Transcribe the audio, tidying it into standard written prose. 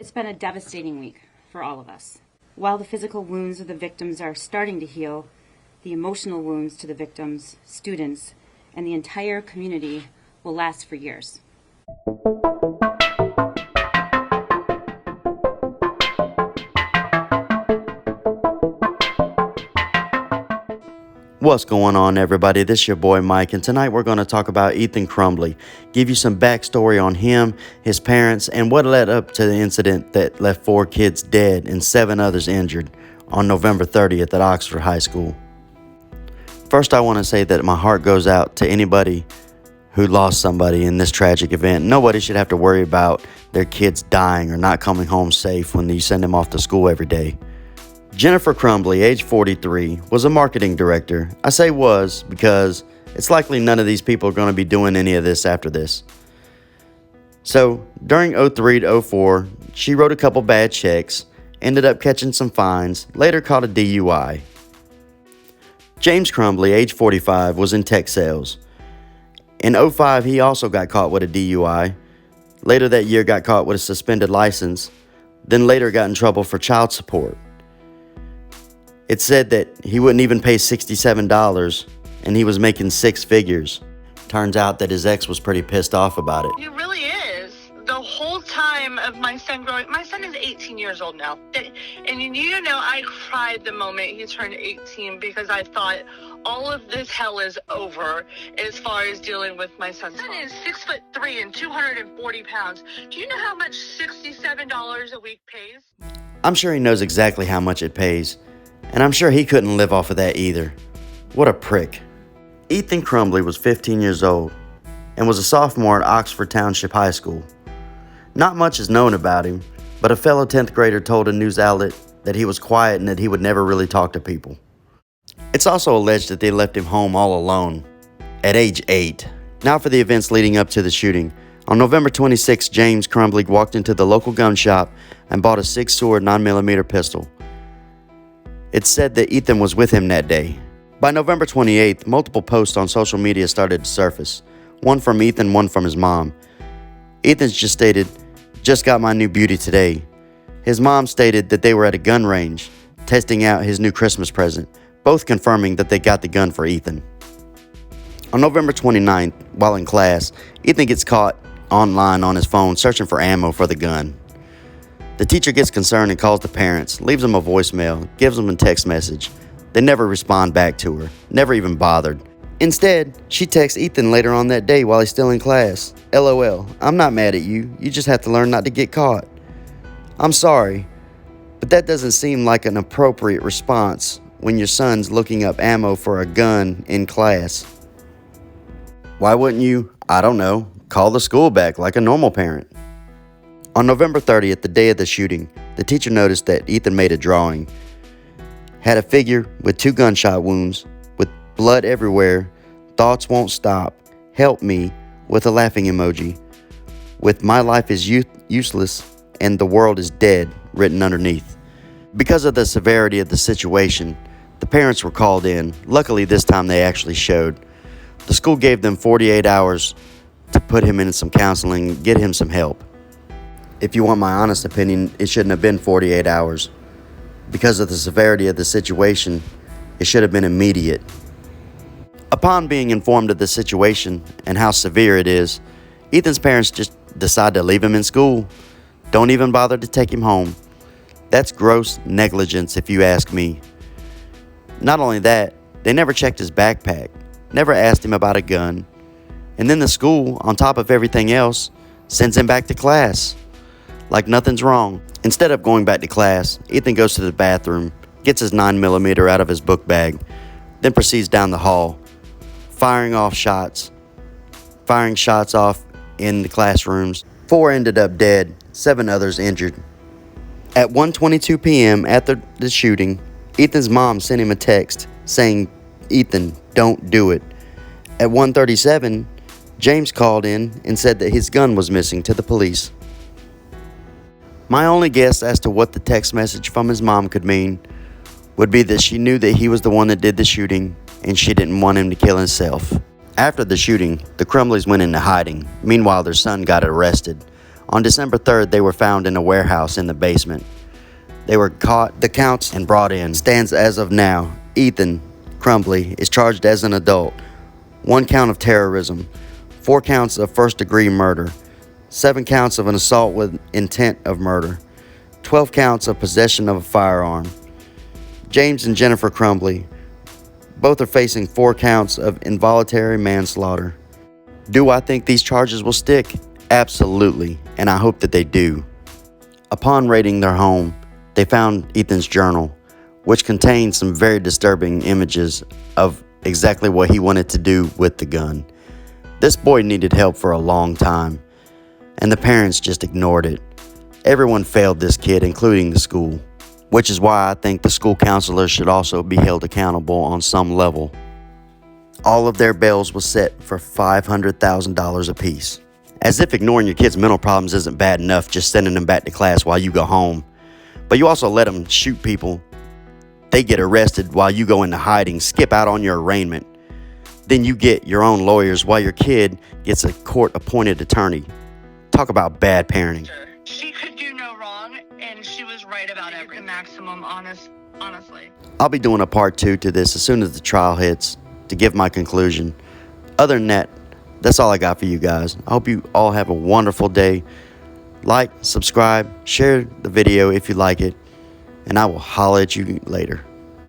It's been a devastating week for all of us. While the physical wounds of the victims are starting to heal, the emotional wounds to the victims, students, and the entire community will last for years. What's going on, everybody? This is your boy Mike, and tonight we're going to talk about Ethan Crumbly, give you some backstory on him, his parents, and what led up to the incident that left 4 kids dead and 7 others injured on November 30th at Oxford High School. First, I want to say that my heart goes out to anybody who lost somebody in this tragic event. Nobody should have to worry about their kids dying or not coming home safe when you send them off to school every day. Jennifer Crumbly, age 43, was a marketing director. I say was because it's likely none of these people are going to be doing any of this after this. So during 03 to 04, she wrote a couple bad checks, ended up catching some fines, later caught a DUI. James Crumbly, age 45, was in tech sales. In 05, he also got caught with a DUI. Later that year got caught with a suspended license, then later got in trouble for child support. It said that he wouldn't even pay $67 and he was making 6 figures. Turns out that his ex was pretty pissed off about it. He really is. The whole time of my son growing, my son is 18 years old now. And you know, I cried the moment he turned 18 because I thought all of this hell is over as far as dealing with my son. My son is 6'3" and 240 pounds. Do you know how much $67 a week pays? I'm sure he knows exactly how much it pays. And I'm sure he couldn't live off of that either. What a prick. Ethan Crumbly was 15 years old and was a sophomore at Oxford Township High School. Not much is known about him, but a fellow 10th grader told a news outlet that he was quiet and that he would never really talk to people. It's also alleged that they left him home all alone at age 8. Now for the events leading up to the shooting. On November 26, James Crumbly walked into the local gun shop and bought a 6-sword 9mm pistol. It's said that Ethan was with him that day. By November 28th, multiple posts on social media started to surface. One from Ethan, one from his mom. Ethan's just stated, "Just got my new beauty today." His mom stated that they were at a gun range, testing out his new Christmas present, both confirming that they got the gun for Ethan. On November 29th, while in class, Ethan gets caught online on his phone searching for ammo for the gun. The teacher gets concerned and calls the parents, leaves them a voicemail, gives them a text message. They never respond back to her, never even bothered. Instead, she texts Ethan later on that day while he's still in class. "LOL, I'm not mad at you. You just have to learn not to get caught. I'm sorry, but that doesn't seem like an appropriate response when your son's looking up ammo for a gun in class. Why wouldn't you, I don't know, call the school back like a normal parent?" On November 30th, the day of the shooting, the teacher noticed that Ethan made a drawing. Had a figure with 2 gunshot wounds, with blood everywhere, thoughts won't stop, help me, with a laughing emoji, with "my life is useless and the world is dead" written underneath. Because of the severity of the situation, the parents were called in. Luckily, this time they actually showed. The school gave them 48 hours to put him in some counseling and get him some help. If you want my honest opinion, it shouldn't have been 48 hours. Because of the severity of the situation, it should have been immediate. Upon being informed of the situation and how severe it is, Ethan's parents just decide to leave him in school. Don't even bother to take him home. That's gross negligence if you ask me. Not only that, they never checked his backpack, never asked him about a gun, and then the school, on top of everything else, sends him back to class like nothing's wrong. Instead of going back to class, Ethan goes to the bathroom, gets his 9mm out of his book bag, then proceeds down the hall, firing shots off in the classrooms. 4 ended up dead, 7 others injured. At 1:22 p.m. after the shooting, Ethan's mom sent him a text saying, "Ethan, don't do it." At 1:37, James called in and said that his gun was missing to the police. My only guess as to what the text message from his mom could mean would be that she knew that he was the one that did the shooting and she didn't want him to kill himself. After the shooting, the Crumblys went into hiding. Meanwhile, their son got arrested. On December 3rd, they were found in a warehouse in the basement. They were caught, the counts, and brought in. Stands as of now, Ethan Crumbly is charged as an adult. 1 count of terrorism, 4 counts of first-degree murder, 7 counts of an assault with intent of murder, 12 counts of possession of a firearm. James and Jennifer Crumbly, both are facing 4 counts of involuntary manslaughter. Do I think these charges will stick? Absolutely, and I hope that they do. Upon raiding their home, they found Ethan's journal, which contained some very disturbing images of exactly what he wanted to do with the gun. This boy needed help for a long time, and the parents just ignored it. Everyone failed this kid, including the school, which is why I think the school counselors should also be held accountable on some level. All of their bails was set for $500,000 apiece. As if ignoring your kids' mental problems isn't bad enough, just sending them back to class while you go home. But you also let them shoot people. They get arrested while you go into hiding, skip out on your arraignment. Then you get your own lawyers while your kid gets a court-appointed attorney. Talk about bad parenting. She could do no wrong, and she was right about everything. The maximum, honestly. I'll be doing a part 2 to this as soon as the trial hits to give my conclusion. Other than that, that's all I got for you guys. I hope you all have a wonderful day. Like, subscribe, share the video if you like it, and I will holler at you later.